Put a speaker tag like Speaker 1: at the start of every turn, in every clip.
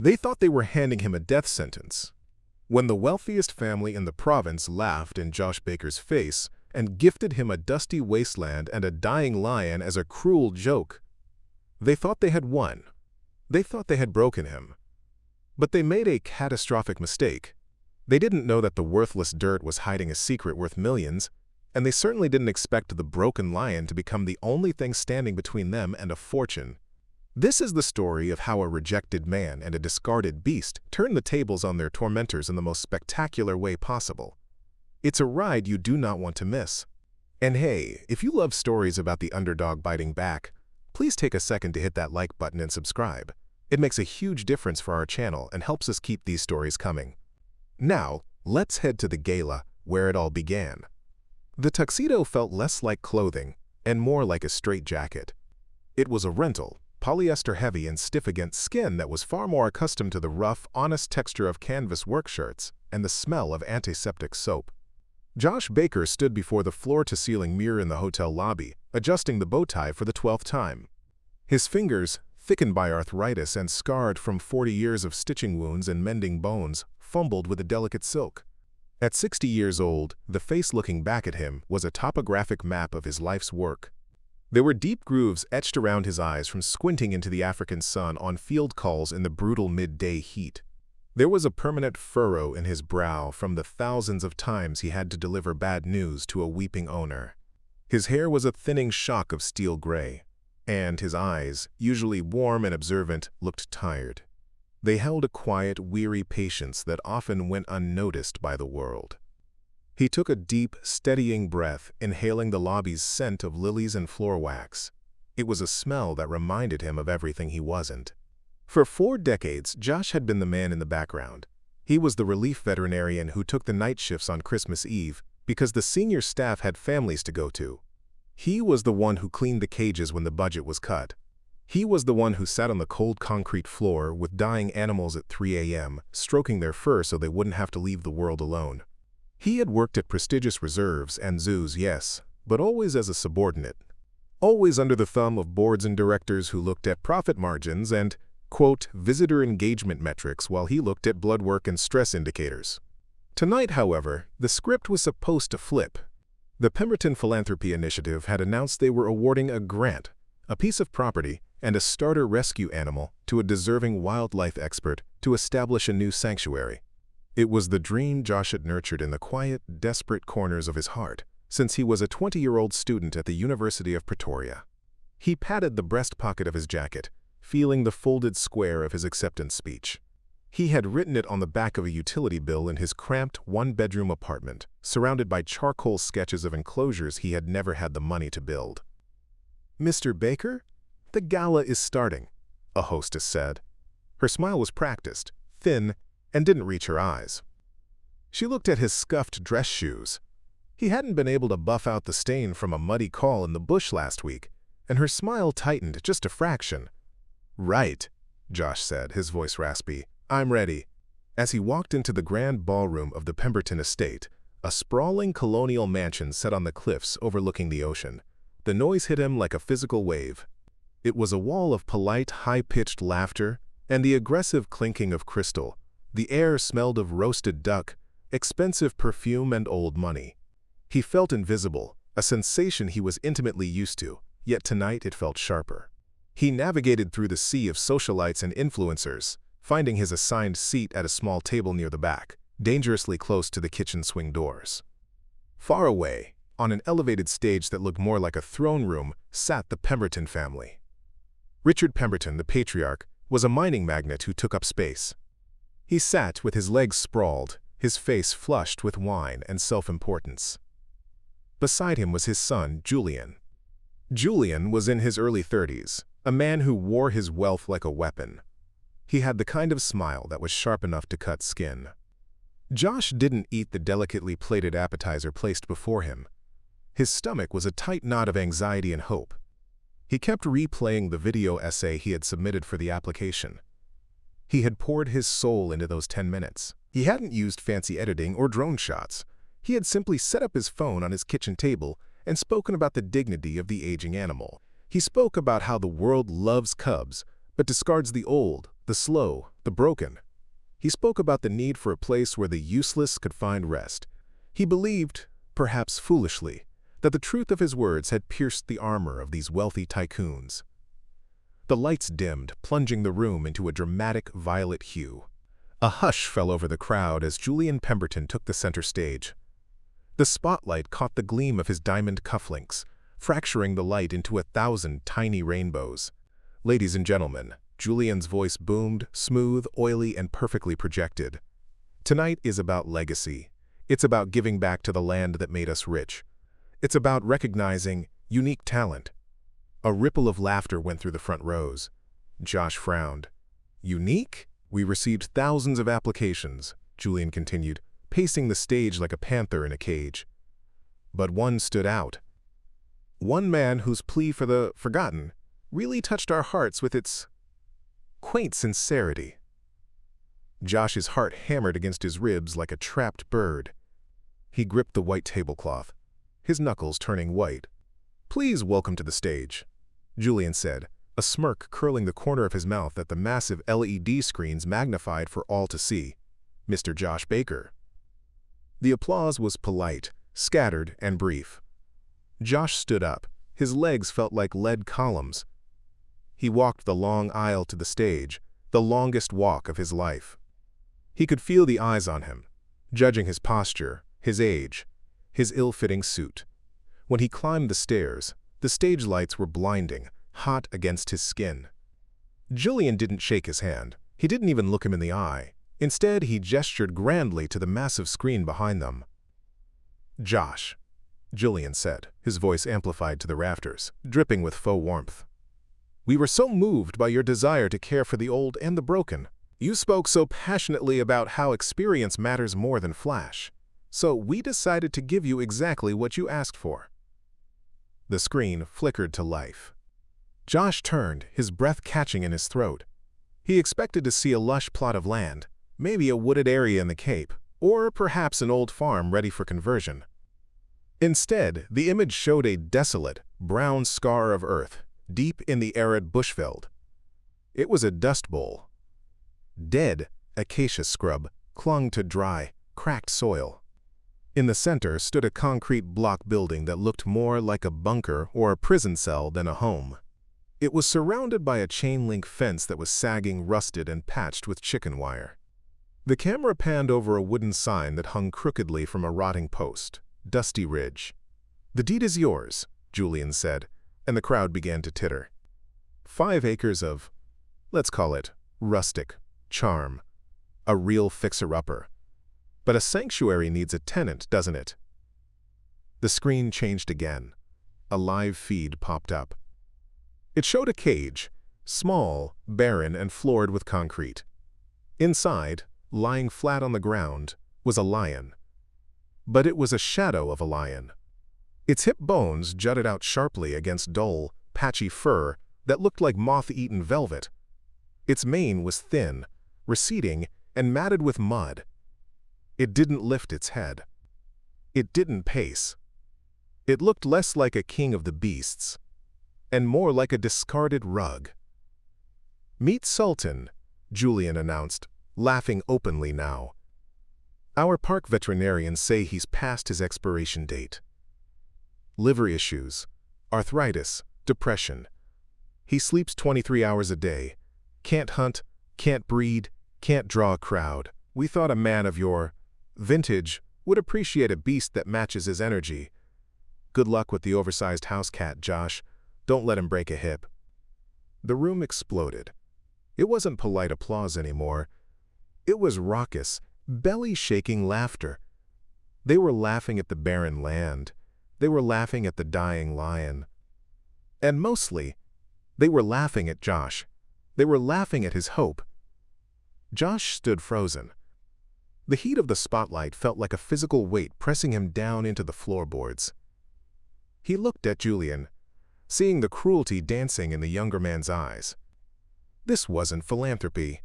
Speaker 1: They thought they were handing him a death sentence. When the wealthiest family in the province laughed in Josh Baker's face and gifted him a dusty wasteland and a dying lion as a cruel joke, they thought they had won. They thought they had broken him. But they made a catastrophic mistake. They didn't know that the worthless dirt was hiding a secret worth millions, and they certainly didn't expect the broken lion to become the only thing standing between them and a fortune. This is the story of how a rejected man and a discarded beast turned the tables on their tormentors in the most spectacular way possible. It's a ride you do not want to miss. And hey, if you love stories about the underdog biting back, please take a second to hit that like button and subscribe. It makes a huge difference for our channel and helps us keep these stories coming. Now, let's head to the gala where it all began. The tuxedo felt less like clothing and more like a straitjacket. It was a rental, polyester heavy and stiff against skin that was far more accustomed to the rough, honest texture of canvas work shirts and the smell of antiseptic soap. Josh Baker stood before the floor-to-ceiling mirror in the hotel lobby, adjusting the bow tie for the 12th time. His fingers, thickened by arthritis and scarred from 40 years of stitching wounds and mending bones, fumbled with the delicate silk. At 60 years old, the face looking back at him was a topographic map of his life's work. There were deep grooves etched around his eyes from squinting into the African sun on field calls in the brutal midday heat. There was a permanent furrow in his brow from the thousands of times he had to deliver bad news to a weeping owner. His hair was a thinning shock of steel gray, and his eyes, usually warm and observant, looked tired. They held a quiet, weary patience that often went unnoticed by the world. He took a deep, steadying breath, inhaling the lobby's scent of lilies and floor wax. It was a smell that reminded him of everything he wasn't. For 4 decades, Josh had been the man in the background. He was the relief veterinarian who took the night shifts on Christmas Eve because the senior staff had families to go to. He was the one who cleaned the cages when the budget was cut. He was the one who sat on the cold concrete floor with dying animals at 3 a.m., stroking their fur so they wouldn't have to leave the world alone. He had worked at prestigious reserves and zoos, yes, but always as a subordinate. Always under the thumb of boards and directors who looked at profit margins and, quote, visitor engagement metrics while he looked at blood work and stress indicators. Tonight, however, the script was supposed to flip. The Pemberton Philanthropy Initiative had announced they were awarding a grant, a piece of property, and a starter rescue animal to a deserving wildlife expert to establish a new sanctuary. It was the dream Josh had nurtured in the quiet, desperate corners of his heart since he was a 20-year-old student at the University of Pretoria. He patted the breast pocket of his jacket, feeling the folded square of his acceptance speech. He had written it on the back of a utility bill in his cramped one-bedroom apartment, surrounded by charcoal sketches of enclosures he had never had the money to build. "Mr. Baker, the gala is starting," a hostess said. Her smile was practiced, thin, and didn't reach her eyes. She looked at his scuffed dress shoes. He hadn't been able to buff out the stain from a muddy call in the bush last week, and her smile tightened just a fraction. "Right," Josh said, his voice raspy. "I'm ready." As he walked into the grand ballroom of the Pemberton estate, a sprawling colonial mansion set on the cliffs overlooking the ocean, the noise hit him like a physical wave. It was a wall of polite, high-pitched laughter and the aggressive clinking of crystal. The air smelled of roasted duck, expensive perfume, and old money. He felt invisible, a sensation he was intimately used to, yet tonight it felt sharper. He navigated through the sea of socialites and influencers, finding his assigned seat at a small table near the back, dangerously close to the kitchen swing doors. Far away, on an elevated stage that looked more like a throne room, sat the Pemberton family. Richard Pemberton, the patriarch, was a mining magnate who took up space. He sat with his legs sprawled, his face flushed with wine and self-importance. Beside him was his son, Julian. Julian was in his early 30s, a man who wore his wealth like a weapon. He had the kind of smile that was sharp enough to cut skin. Josh didn't eat the delicately plated appetizer placed before him. His stomach was a tight knot of anxiety and hope. He kept replaying the video essay he had submitted for the application. He had poured his soul into those 10 minutes. He hadn't used fancy editing or drone shots. He had simply set up his phone on his kitchen table and spoken about the dignity of the aging animal. He spoke about how the world loves cubs, but discards the old, the the slow, the broken. He spoke about the need for a place where the useless could find rest. He believed, perhaps foolishly, that the truth of his words had pierced the armor of these wealthy tycoons. The lights dimmed, plunging the room into a dramatic violet hue. A hush fell over the crowd as Julian Pemberton took the center stage. The spotlight caught the gleam of his diamond cufflinks, fracturing the light into 1,000 tiny rainbows. "Ladies and gentlemen," Julian's voice boomed, smooth, oily, and perfectly projected. "Tonight is about legacy. It's about giving back to the land that made us rich. It's about recognizing unique talent." A ripple of laughter went through the front rows. Josh frowned. "Unique? We received thousands of applications," Julian continued, pacing the stage like a panther in a cage. "But one stood out. One man whose plea for the forgotten really touched our hearts with its quaint sincerity." Josh's heart hammered against his ribs like a trapped bird. He gripped the white tablecloth, his knuckles turning white. "Please welcome to the stage," Julian said, a smirk curling the corner of his mouth at the massive LED screens magnified for all to see, "Mr. Josh Baker." The applause was polite, scattered, and brief. Josh stood up. His legs felt like lead columns. He walked the long aisle to the stage, the longest walk of his life. He could feel the eyes on him, judging his posture, his age, his ill-fitting suit. When he climbed the stairs, the stage lights were blinding, hot against his skin. Julian didn't shake his hand. He didn't even look him in the eye. Instead, he gestured grandly to the massive screen behind them. "Josh," Julian said, his voice amplified to the rafters, dripping with faux warmth. "We were so moved by your desire to care for the old and the broken. You spoke so passionately about how experience matters more than flash. So we decided to give you exactly what you asked for." The screen flickered to life. Josh turned, his breath catching in his throat. He expected to see a lush plot of land, maybe a wooded area in the Cape, or perhaps an old farm ready for conversion. Instead, the image showed a desolate, brown scar of earth, deep in the arid bushveld. It was a dust bowl. Dead acacia scrub clung to dry, cracked soil. In the center stood a concrete block building that looked more like a bunker or a prison cell than a home. It was surrounded by a chain-link fence that was sagging, rusted, and patched with chicken wire. The camera panned over a wooden sign that hung crookedly from a rotting post, Dusty Ridge. "The deed is yours," Julian said, and the crowd began to titter. 5 acres of, let's call it, rustic charm. A real fixer-upper. But a sanctuary needs a tenant, doesn't it? The screen changed again. A live feed popped up. It showed a cage, small, barren, and floored with concrete. Inside, lying flat on the ground, was a lion. But it was a shadow of a lion. Its hip bones jutted out sharply against dull, patchy fur that looked like moth-eaten velvet. Its mane was thin, receding, and matted with mud. It didn't lift its head. It didn't pace. It looked less like a king of the beasts, and more like a discarded rug. "Meet Sultan," Julian announced, laughing openly now. "Our park veterinarians say he's past his expiration date. Liver issues, arthritis, depression. He sleeps 23 hours a day. Can't hunt, can't breed, can't draw a crowd. We thought a man of your vintage would appreciate a beast that matches his energy. Good luck with the oversized house cat, Josh. Don't let him break a hip." The room exploded. It wasn't polite applause anymore. It was raucous, belly-shaking laughter. They were laughing at the barren land. They were laughing at the dying lion. And mostly, they were laughing at Josh. They were laughing at his hope. Josh stood frozen. The heat of the spotlight felt like a physical weight pressing him down into the floorboards. He looked at Julian, seeing the cruelty dancing in the younger man's eyes. This wasn't philanthropy.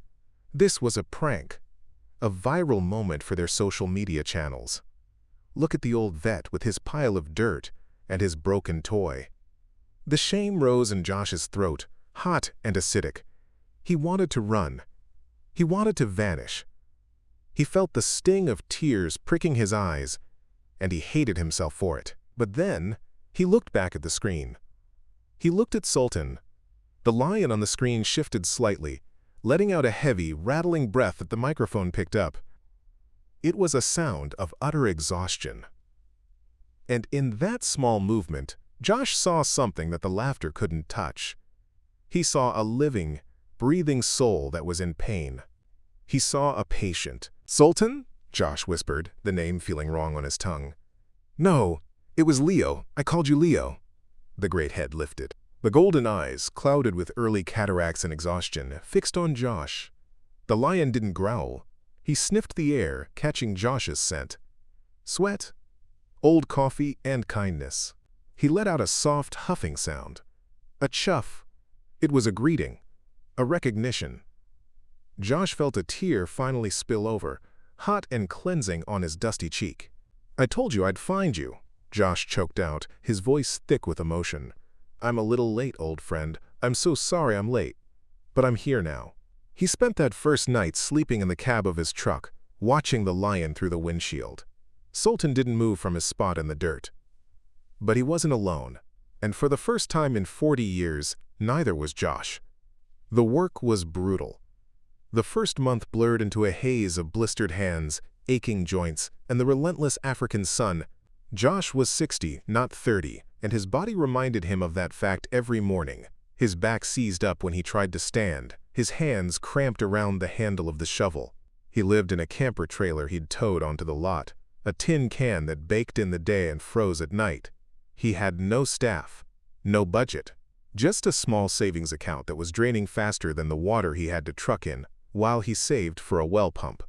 Speaker 1: This was a prank, a viral moment for their social media channels. Look at the old vet with his pile of dirt and his broken toy. The shame rose in Josh's throat, hot and acidic. He wanted to run, He wanted to vanish. He felt the sting of tears pricking his eyes, and he hated himself for it. But then, he looked back at the screen. He looked at Sultan. The lion on the screen shifted slightly, letting out a heavy, rattling breath that the microphone picked up. It was a sound of utter exhaustion. And in that small movement, Josh saw something that the laughter couldn't touch. He saw a living, breathing soul that was in pain. He saw a patient. "Sultan?" Josh whispered, the name feeling wrong on his tongue. "No, it was Leo. I called you Leo." The great head lifted. The golden eyes, clouded with early cataracts and exhaustion, fixed on Josh. The lion didn't growl. He sniffed the air, catching Josh's scent. Sweat, old coffee, and kindness. He let out a soft huffing sound. A chuff. It was a greeting, a recognition. Josh felt a tear finally spill over, hot and cleansing on his dusty cheek. "I told you I'd find you," Josh choked out, his voice thick with emotion. "I'm a little late, old friend. I'm so sorry I'm late. But I'm here now." He spent that first night sleeping in the cab of his truck, watching the lion through the windshield. Sultan didn't move from his spot in the dirt. But he wasn't alone, and for the first time in 40 years, neither was Josh. The work was brutal. The first month blurred into a haze of blistered hands, aching joints, and the relentless African sun. Josh was 60, not 30, and his body reminded him of that fact every morning. His back seized up when he tried to stand, his hands cramped around the handle of the shovel. He lived in a camper trailer he'd towed onto the lot, a tin can that baked in the day and froze at night. He had no staff, no budget, just a small savings account that was draining faster than the water he had to truck in, while he saved for a well pump.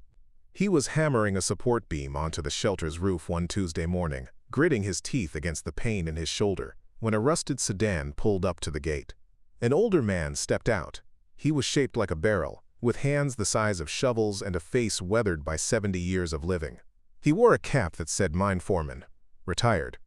Speaker 1: He was hammering a support beam onto the shelter's roof one Tuesday morning, gritting his teeth against the pain in his shoulder, when a rusted sedan pulled up to the gate. An older man stepped out. He was shaped like a barrel, with hands the size of shovels and a face weathered by 70 years of living. He wore a cap that said "Mine Foreman," retired.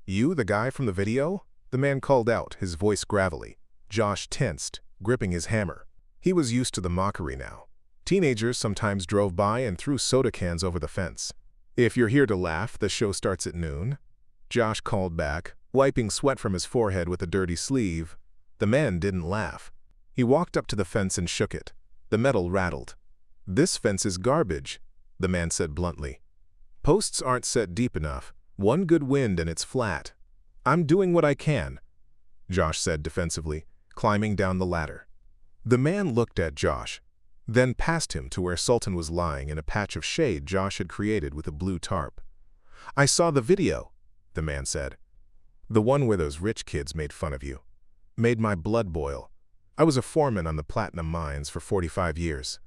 Speaker 1: "You, the guy from the video?" the man called out, his voice gravelly. Josh tensed, gripping his hammer. He was used to the mockery now. Teenagers sometimes drove by and threw soda cans over the fence. "If you're here to laugh, the show starts at noon," Josh called back, wiping sweat from his forehead with a dirty sleeve. The man didn't laugh. He walked up to the fence and shook it. The metal rattled. "This fence is garbage," the man said bluntly. "Posts aren't set deep enough. One good wind and it's flat." "I'm doing what I can," Josh said defensively, climbing down the ladder. The man looked at Josh, then past him to where Sultan was lying in a patch of shade Josh had created with a blue tarp. "I saw the video," the man said. "The one where those rich kids made fun of you. Made my blood boil. I was a foreman on the platinum mines for 45 years.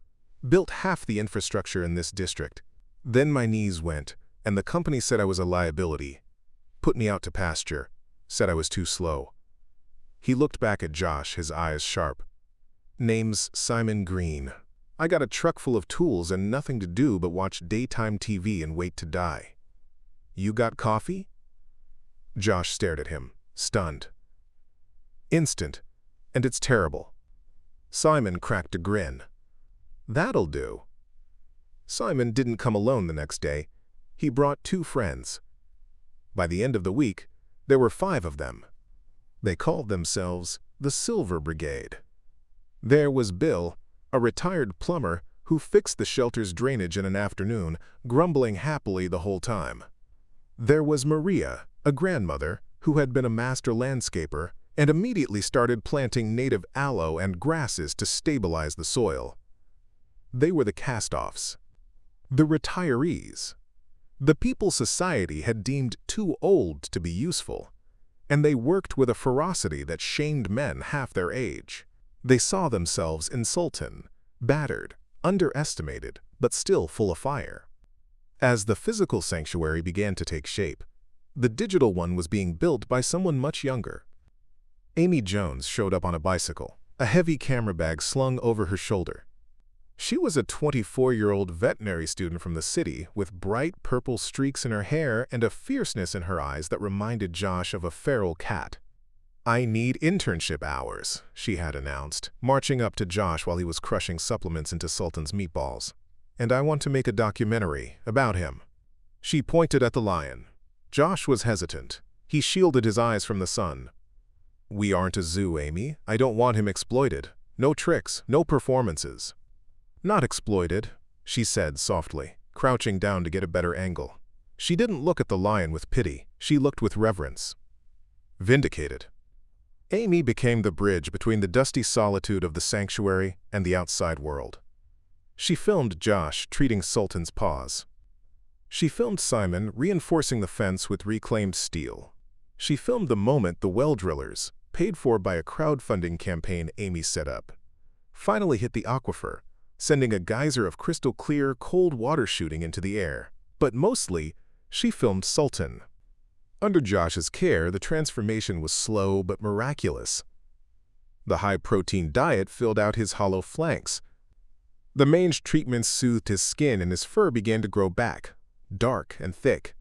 Speaker 1: Built half the infrastructure in this district. Then my knees went, and the company said I was a liability. Put me out to pasture. Said I was too slow." He looked back at Josh, his eyes sharp. "Name's Simon Green. I got a truck full of tools and nothing to do but watch daytime TV and wait to die. You got coffee?" Josh stared at him, stunned. Instant, and it's terrible. Simon cracked a grin. "That'll do." Simon didn't come alone the next day. He brought 2 friends. By the end of the week, there were 5 of them. They called themselves the Silver Brigade. There was Bill, a retired plumber who fixed the shelter's drainage in an afternoon, grumbling happily the whole time. There was Maria, a grandmother who had been a master landscaper and immediately started planting native aloe and grasses to stabilize the soil. They were the cast-offs, the retirees, the people society had deemed too old to be useful, and they worked with a ferocity that shamed men half their age. They saw themselves in Sultan, battered, underestimated, but still full of fire. As the physical sanctuary began to take shape, the digital one was being built by someone much younger. Amy Jones showed up on a bicycle, a heavy camera bag slung over her shoulder. She was a 24-year-old veterinary student from the city with bright purple streaks in her hair and a fierceness in her eyes that reminded Josh of a feral cat. "I need internship hours," she had announced, marching up to Josh while he was crushing supplements into Sultan's meatballs. "And I want to make a documentary about him." She pointed at the lion. Josh was hesitant. He shielded his eyes from the sun. "We aren't a zoo, Amy. I don't want him exploited. No tricks, no performances." "Not exploited," she said softly, crouching down to get a better angle. She didn't look at the lion with pity. She looked with reverence. Vindicated. Amy became the bridge between the dusty solitude of the sanctuary and the outside world. She filmed Josh treating Sultan's paws. She filmed Simon reinforcing the fence with reclaimed steel. She filmed the moment the well drillers, paid for by a crowdfunding campaign Amy set up, finally hit the aquifer, sending a geyser of crystal-clear, cold water shooting into the air. But mostly, she filmed Sultan. Under Josh's care, the transformation was slow but miraculous. The high-protein diet filled out his hollow flanks. The mange treatments soothed his skin and his fur began to grow back, dark and thick.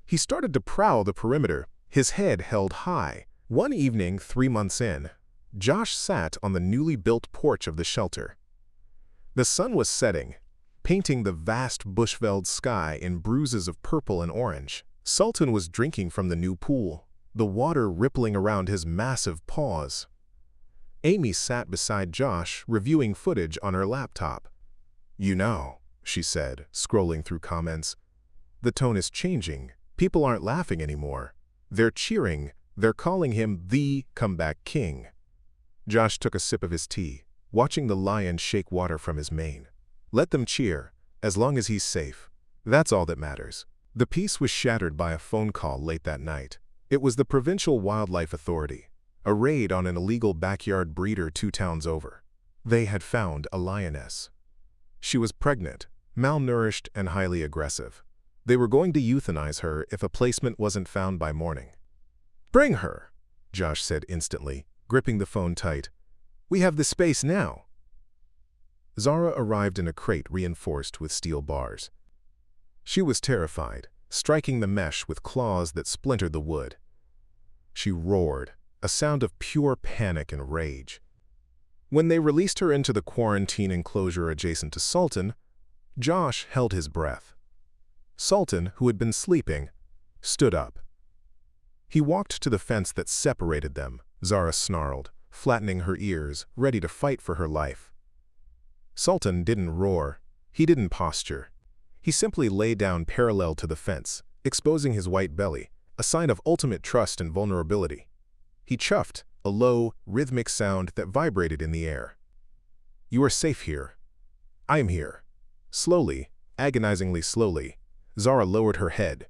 Speaker 1: He started to prowl the perimeter, his head held high. One evening, 3 months in, Josh sat on the newly built porch of the shelter. The sun was setting, painting the vast Bushveld sky in bruises of purple and orange. Sultan was drinking from the new pool, the water rippling around his massive paws. Amy sat beside Josh, reviewing footage on her laptop. "You know," she said, scrolling through comments, "the tone is changing. People aren't laughing anymore. They're cheering. They're calling him the comeback king." Josh took a sip of his tea, watching the lion shake water from his mane. "Let them cheer, as long as he's safe. That's all that matters." The peace was shattered by a phone call late that night. It was the Provincial Wildlife Authority, a raid on an illegal backyard breeder 2 towns over. They had found a lioness. She was pregnant, malnourished, and highly aggressive. They were going to euthanize her if a placement wasn't found by morning. "Bring her," Josh said instantly, gripping the phone tight. "We have the space now." Zara arrived in a crate reinforced with steel bars. She was terrified, striking the mesh with claws that splintered the wood. She roared, a sound of pure panic and rage. When they released her into the quarantine enclosure adjacent to Sultan, Josh held his breath. Sultan, who had been sleeping, stood up. He walked to the fence that separated them, Zara snarled, flattening her ears, ready to fight for her life. Sultan didn't roar. He didn't posture. He simply lay down parallel to the fence, exposing his white belly, a sign of ultimate trust and vulnerability. He chuffed, a low, rhythmic sound that vibrated in the air. "You are safe here. I am here." Slowly, agonizingly slowly, Zara lowered her head.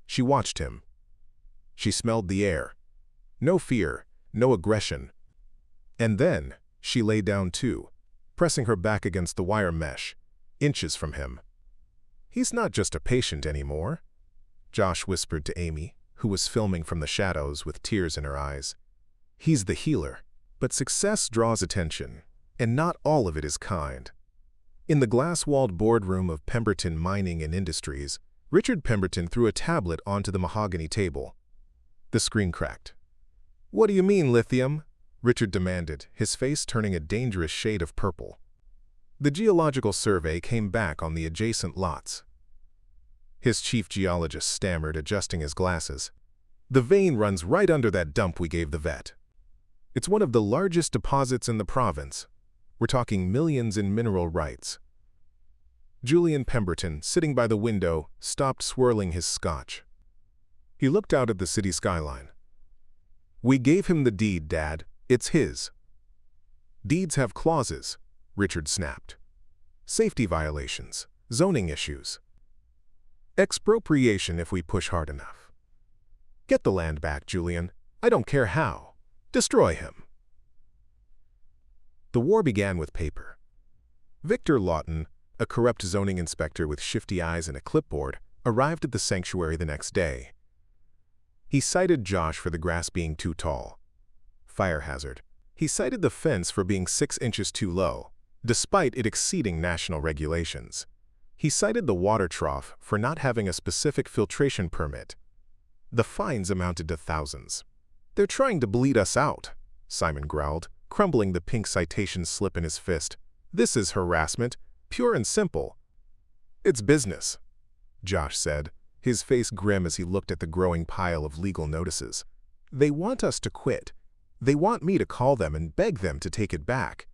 Speaker 1: She watched him. She smelled the air. No fear, no aggression. And then, she lay down too, pressing her back against the wire mesh, inches from him. "He's not just a patient anymore," Josh whispered to Amy, who was filming from the shadows with tears in her eyes. "He's the healer." But success draws attention, and not all of it is kind. In the glass-walled boardroom of Pemberton Mining and Industries, Richard Pemberton threw a tablet onto the mahogany table. The screen cracked. "What do you mean, lithium?" Richard demanded, his face turning a dangerous shade of purple. The geological survey came back on the adjacent lots. His chief geologist stammered, adjusting his glasses. "The vein runs right under that dump we gave the vet. It's one of the largest deposits in the province. We're talking millions in mineral rights." Julian Pemberton, sitting by the window, stopped swirling his scotch. He looked out at the city skyline. "We gave him the deed, Dad. It's his." "Deeds have clauses," Richard snapped. "Safety violations, zoning issues. Expropriation if we push hard enough. Get the land back, Julian. I don't care how. Destroy him." The war began with paper. Victor Lawton, a corrupt zoning inspector with shifty eyes and a clipboard, arrived at the sanctuary the next day. He cited Josh for the grass being too tall. Fire hazard. He cited the fence for being 6 inches too low, despite it exceeding national regulations. He cited the water trough for not having a specific filtration permit. The fines amounted to thousands. "They're trying to bleed us out," Simon growled, crumbling the pink citation slip in his fist. "This is harassment, pure and simple." "It's business," Josh said, his face grim as he looked at the growing pile of legal notices. "They want us to quit. They want me to call them and beg them to take it back."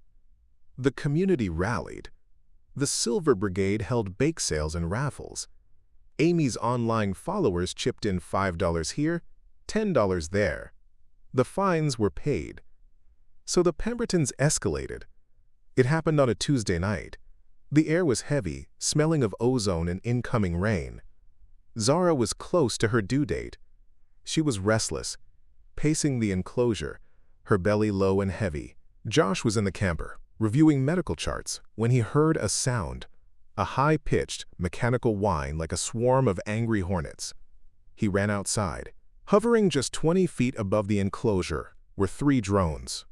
Speaker 1: The community rallied. The Silver Brigade held bake sales and raffles. Amy's online followers chipped in $5 here, $10 there. The fines were paid. So the Pembertons escalated. It happened on a Tuesday night. The air was heavy, smelling of ozone and incoming rain. Zara was close to her due date. She was restless, pacing the enclosure, her belly low and heavy. Josh was in the camper, reviewing medical charts, when he heard a sound, a high-pitched, mechanical whine like a swarm of angry hornets. He ran outside. Hovering just 20 feet above the enclosure were 3 drones.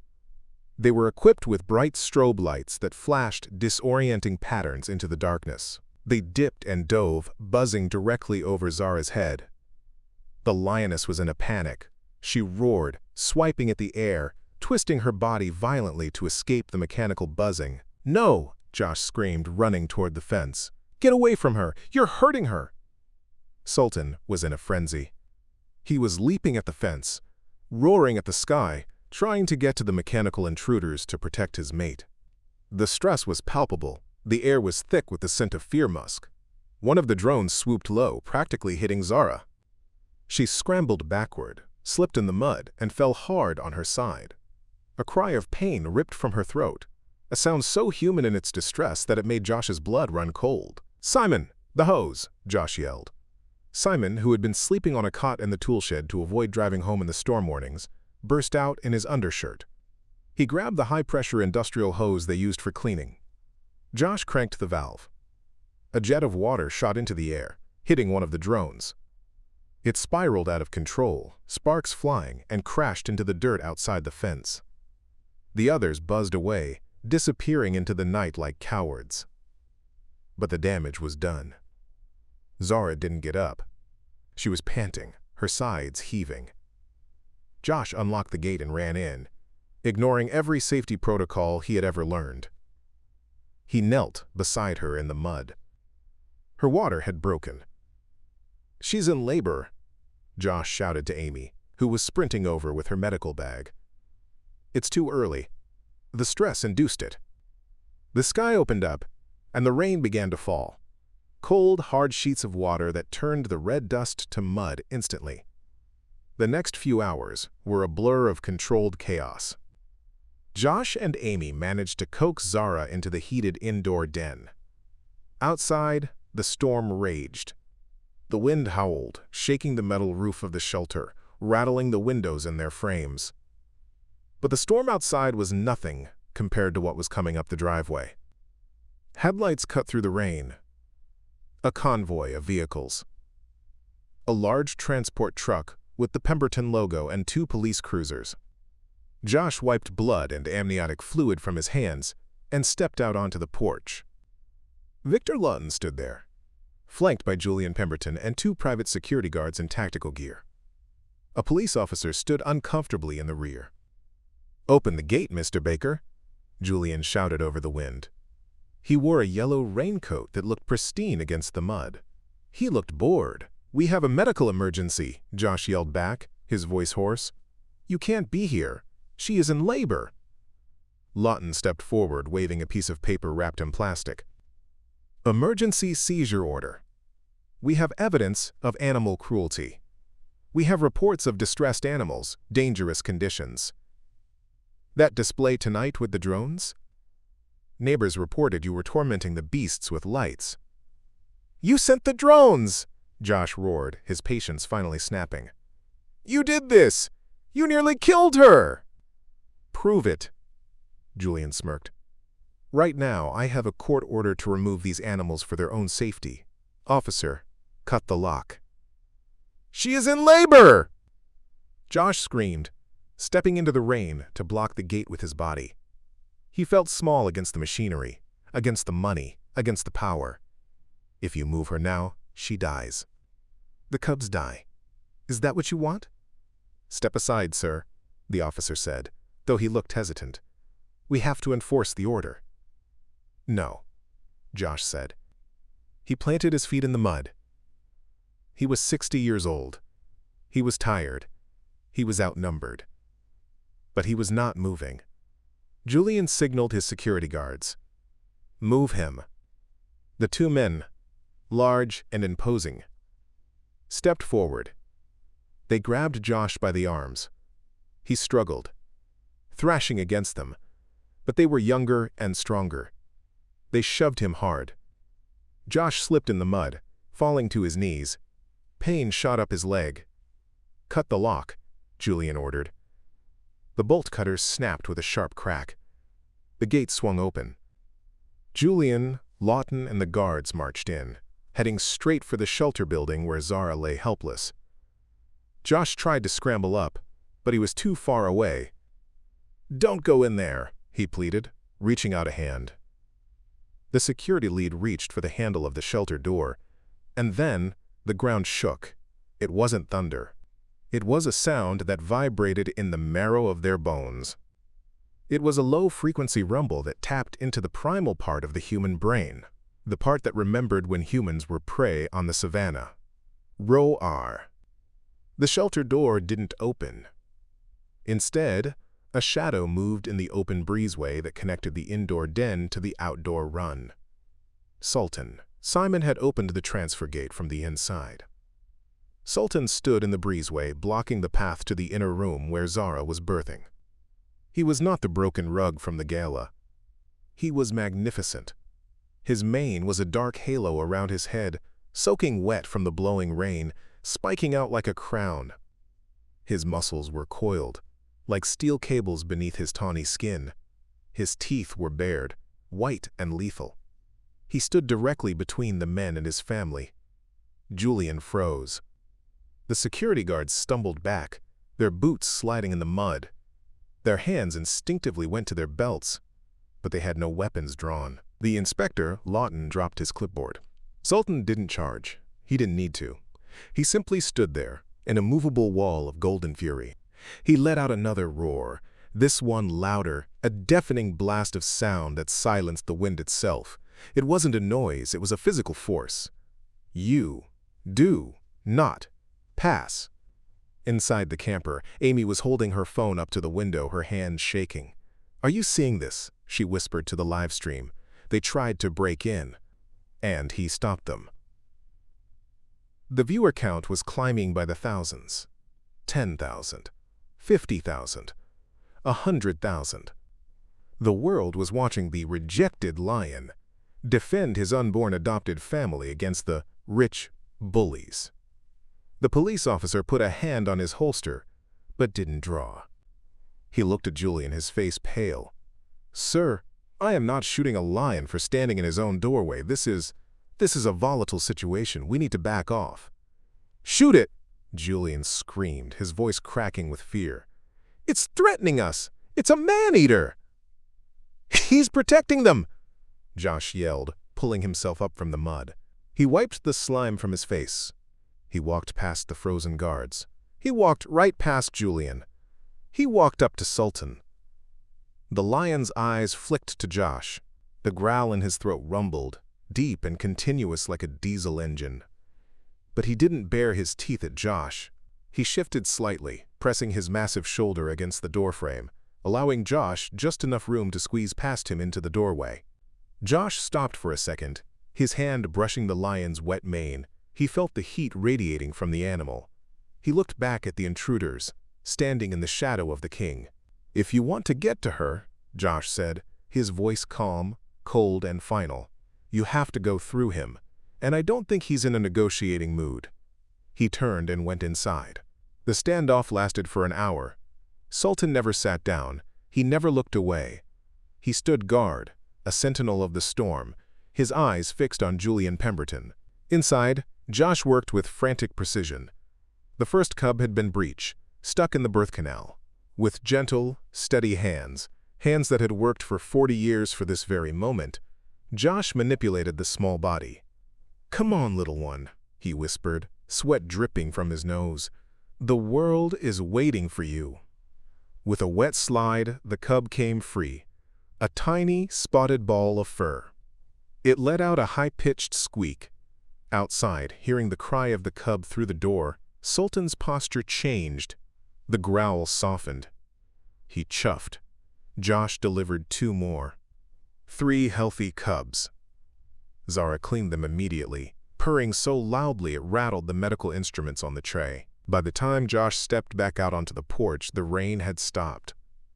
Speaker 1: They were equipped with bright strobe lights that flashed disorienting patterns into the darkness. They dipped and dove, buzzing directly over Zara's head. The lioness was in a panic. She roared, swiping at the air, twisting her body violently to escape the mechanical buzzing. "No!" Josh screamed, running toward the fence. "Get away from her! You're hurting her!" Sultan was in a frenzy. He was leaping at the fence, roaring at the sky, trying to get to the mechanical intruders to protect his mate. The stress was palpable. The air was thick with the scent of fear musk. One of the drones swooped low, practically hitting Zara. She scrambled backward, slipped in the mud, and fell hard on her side. A cry of pain ripped from her throat, a sound so human in its distress that it made Josh's blood run cold. "Simon, the hose!" Josh yelled. Simon, who had been sleeping on a cot in the tool shed to avoid driving home in the storm warnings, burst out in his undershirt. He grabbed the high-pressure industrial hose they used for cleaning. Josh cranked the valve. A jet of water shot into the air, hitting one of the drones. It spiraled out of control, sparks flying, and crashed into the dirt outside the fence. The others buzzed away, disappearing into the night like cowards. But the damage was done. Zara didn't get up. She was panting, her sides heaving. Josh unlocked the gate and ran in, ignoring every safety protocol he had ever learned. He knelt beside her in the mud. Her water had broken. "She's in labor," Josh shouted to Amy, who was sprinting over with her medical bag. "It's too early. The stress induced it." The sky opened up, and the rain began to fall. Cold, hard sheets of water that turned the red dust to mud instantly. The next few hours were a blur of controlled chaos. Josh and Amy managed to coax Zara into the heated indoor den. Outside, the storm raged. The wind howled, shaking the metal roof of the shelter, rattling the windows in their frames. But the storm outside was nothing compared to what was coming up the driveway. Headlights cut through the rain. A convoy of vehicles. A large transport truck with the Pemberton logo and 2 police cruisers. Josh wiped blood and amniotic fluid from his hands and stepped out onto the porch. Victor Lawton stood there, flanked by Julian Pemberton and 2 private security guards in tactical gear. A police officer stood uncomfortably in the rear. "Open the gate, Mr. Baker," Julian shouted over the wind. He wore a yellow raincoat that looked pristine against the mud. He looked bored. "We have a medical emergency," Josh yelled back, his voice hoarse. "You can't be here. She is in labor." Lawton stepped forward, waving a piece of paper wrapped in plastic. "Emergency seizure order. We have evidence of animal cruelty. We have reports of distressed animals, dangerous conditions. That display tonight with the drones? Neighbors reported you were tormenting the beasts with lights." "You sent the drones!" Josh roared, his patience finally snapping. "You did this! You nearly killed her!" "Prove it," Julian smirked. "Right now, I have a court order to remove these animals for their own safety. Officer, cut the lock." "She is in labor!" Josh screamed, stepping into the rain to block the gate with his body. He felt small against the machinery, against the money, against the power. If you move her now, she dies. The cubs die. Is that what you want? "Step aside, sir," the officer said, though he looked hesitant. "We have to enforce the order." "No," Josh said. He planted his feet in the mud. He was 60 years old. He was tired. He was outnumbered. But he was not moving. Julian signaled his security guards. "Move him." The two men, large and imposing, stepped forward. They grabbed Josh by the arms. He struggled, thrashing against them, but they were younger and stronger. They shoved him hard. Josh slipped in the mud, falling to his knees. Pain shot up his leg. "Cut the lock," Julian ordered. The bolt cutters snapped with a sharp crack. The gate swung open. Julian, Lawton, and the guards marched in, heading straight for the shelter building where Zara lay helpless. Josh tried to scramble up, but he was too far away. "Don't go in there," he pleaded, reaching out a hand. The security lead reached for the handle of the shelter door, and then the ground shook. It wasn't thunder. It was a sound that vibrated in the marrow of their bones. It was a low-frequency rumble that tapped into the primal part of the human brain, the part that remembered when humans were prey on the savannah. Roar. The shelter door didn't open. Instead, a shadow moved in the open breezeway that connected the indoor den to the outdoor run. Sultan. Simon had opened the transfer gate from the inside. Sultan stood in the breezeway, blocking the path to the inner room where Zara was birthing. He was not the broken rug from the gala. He was magnificent. His mane was a dark halo around his head, soaking wet from the blowing rain, spiking out like a crown. His muscles were coiled, like steel cables beneath his tawny skin. His teeth were bared, white and lethal. He stood directly between the men and his family. Julian froze. The security guards stumbled back, their boots sliding in the mud. Their hands instinctively went to their belts, but they had no weapons drawn. The inspector, Lawton, dropped his clipboard. Sultan didn't charge. He didn't need to. He simply stood there, an immovable wall of golden fury. He let out another roar, this one louder, a deafening blast of sound that silenced the wind itself. It wasn't a noise, it was a physical force. "You do not pass." Inside the camper, Amy was holding her phone up to the window, her hands shaking. "Are you seeing this?" she whispered to the live stream. They tried to break in, and he stopped them. The viewer count was climbing by the thousands. 10,000, 50,000, 100,000. The world was watching the rejected lion defend his unborn adopted family against the rich bullies. The police officer put a hand on his holster, but didn't draw. He looked at Julian, his face pale. "Sir, I am not shooting a lion for standing in his own doorway. This is a volatile situation. We need to back off." "Shoot it!" Julian screamed, his voice cracking with fear. "It's threatening us! It's a man-eater!" "He's protecting them!" Josh yelled, pulling himself up from the mud. He wiped the slime from his face. He walked past the frozen guards. He walked right past Julian. He walked up to Sultan. The lion's eyes flicked to Josh. The growl in his throat rumbled, deep and continuous like a diesel engine. But he didn't bare his teeth at Josh. He shifted slightly, pressing his massive shoulder against the doorframe, allowing Josh just enough room to squeeze past him into the doorway. Josh stopped for a second, his hand brushing the lion's wet mane. He felt the heat radiating from the animal. He looked back at the intruders, standing in the shadow of the king. "If you want to get to her," Josh said, his voice calm, cold, and final, "you have to go through him, and I don't think he's in a negotiating mood." He turned and went inside. The standoff lasted for an hour. Sultan never sat down. He never looked away. He stood guard, a sentinel of the storm, his eyes fixed on Julian Pemberton. Inside, Josh worked with frantic precision. The first cub had been breech, stuck in the birth canal. With gentle, steady hands, hands that had worked for 40 years for this very moment, Josh manipulated the small body. "Come on, little one," he whispered, sweat dripping from his nose. The world is waiting for you. With a wet slide, the cub came free, a tiny, spotted ball of fur. It let out a high-pitched squeak. Outside, hearing the cry of the cub through the door, Sultan's posture changed. The growl softened. He chuffed. Josh delivered 2 more. 3 healthy cubs. Zara cleaned them immediately, purring so loudly it rattled the medical instruments on the tray. By the time Josh stepped back out onto the porch, the rain had stopped.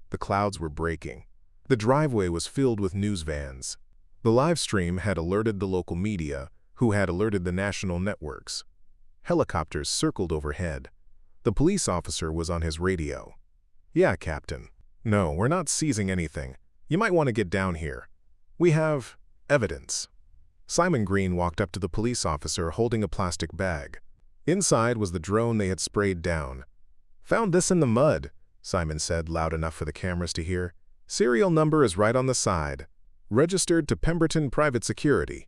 Speaker 1: The clouds were breaking. The driveway was filled with news vans. The live stream had alerted the local media, who had alerted the national networks. Helicopters circled overhead. The police officer was on his radio. "Yeah, Captain. No, we're not seizing anything. You might want to get down here. We have evidence." Simon Green walked up to the police officer holding a plastic bag. Inside was the drone they had sprayed down. "Found this in the mud," Simon said, loud enough for the cameras to hear. "Serial number is right on the side. Registered to Pemberton Private Security."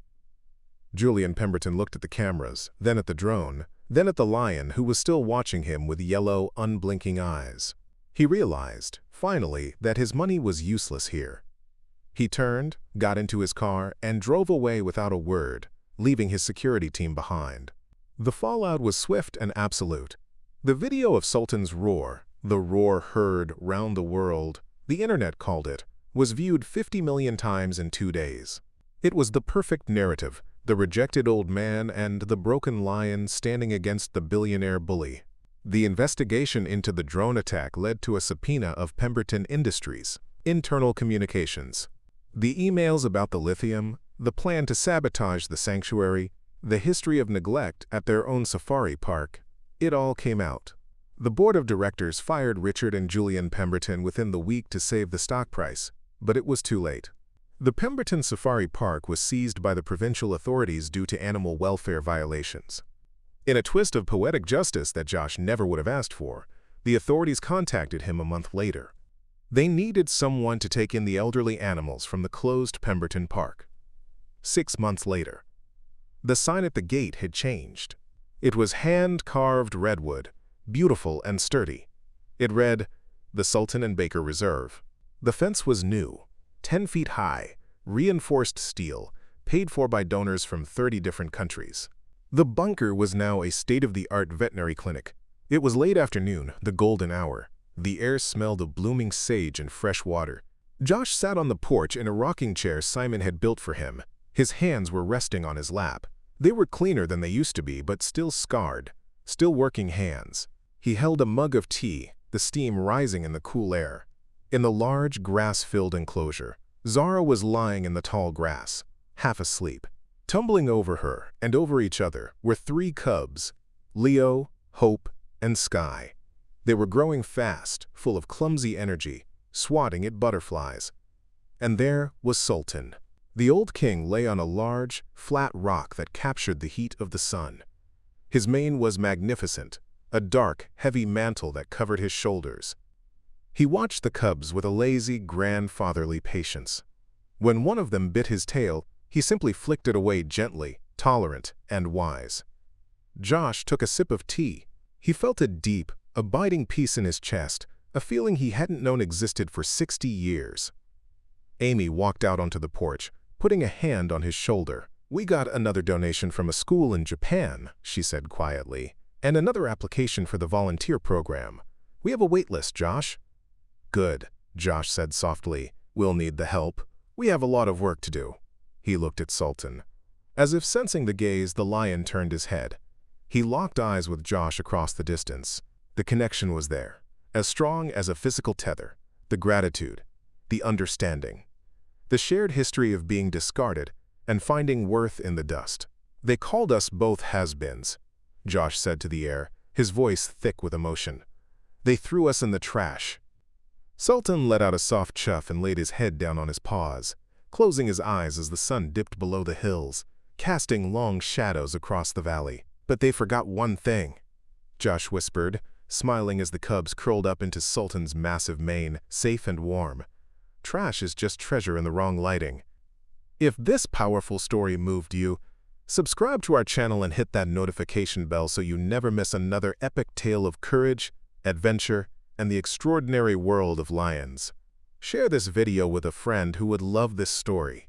Speaker 1: Julian Pemberton looked at the cameras, then at the drone, then at the lion who was still watching him with yellow, unblinking eyes. He realized, finally, that his money was useless here. He turned, got into his car, and drove away without a word, leaving his security team behind. The fallout was swift and absolute. The video of Sultan's roar, the roar heard round the world, the internet called it, was viewed 50 million times in 2 days. It was the perfect narrative, the rejected old man and the broken lion standing against the billionaire bully. The investigation into the drone attack led to a subpoena of Pemberton Industries, internal communications. The emails about the lithium, the plan to sabotage the sanctuary, the history of neglect at their own safari park, it all came out. The board of directors fired Richard and Julian Pemberton within the week to save the stock price, but it was too late. The Pemberton Safari Park was seized by the provincial authorities due to animal welfare violations. In a twist of poetic justice that Josh never would have asked for, the authorities contacted him a month later. They needed someone to take in the elderly animals from the closed Pemberton Park. 6 months later, the sign at the gate had changed. It was hand-carved redwood, beautiful and sturdy. It read, "The Sultan and Baker Reserve." The fence was new, 10 feet high, reinforced steel, paid for by donors from 30 different countries. The bunker was now a state-of-the-art veterinary clinic. It was late afternoon, the golden hour. The air smelled of blooming sage and fresh water. Josh sat on the porch in a rocking chair Simon had built for him. His hands were resting on his lap. They were cleaner than they used to be, but still scarred, still working hands. He held a mug of tea, the steam rising in the cool air. In the large, grass-filled enclosure, Zara was lying in the tall grass, half asleep. Tumbling over her and over each other were 3 cubs, Leo, Hope, and Sky. They were growing fast, full of clumsy energy, swatting at butterflies. And there was Sultan. The old king lay on a large, flat rock that captured the heat of the sun. His mane was magnificent, a dark, heavy mantle that covered his shoulders. He watched the cubs with a lazy, grandfatherly patience. When one of them bit his tail, he simply flicked it away gently, tolerant and wise. Josh took a sip of tea. He felt a deep, abiding peace in his chest, a feeling he hadn't known existed for 60 years. Amy walked out onto the porch, putting a hand on his shoulder. "We got another donation from a school in Japan," she said quietly, "and another application for the volunteer program. We have a wait list, Josh." "Good," Josh said softly. "We'll need the help. We have a lot of work to do." He looked at Sultan. As if sensing the gaze, the lion turned his head. He locked eyes with Josh across the distance. The connection was there, as strong as a physical tether. The gratitude, the understanding, the shared history of being discarded and finding worth in the dust. "They called us both has-beens," Josh said to the air, his voice thick with emotion. "They threw us in the trash." Sultan let out a soft chuff and laid his head down on his paws, closing his eyes as the sun dipped below the hills, casting long shadows across the valley. "But they forgot one thing," Josh whispered, smiling as the cubs curled up into Sultan's massive mane, safe and warm. "Trash is just treasure in the wrong lighting." If this powerful story moved you, Subscribe to our channel and hit that notification bell so you never miss another epic tale of courage, adventure, and the extraordinary world of lions. Share this video with a friend who would love this story.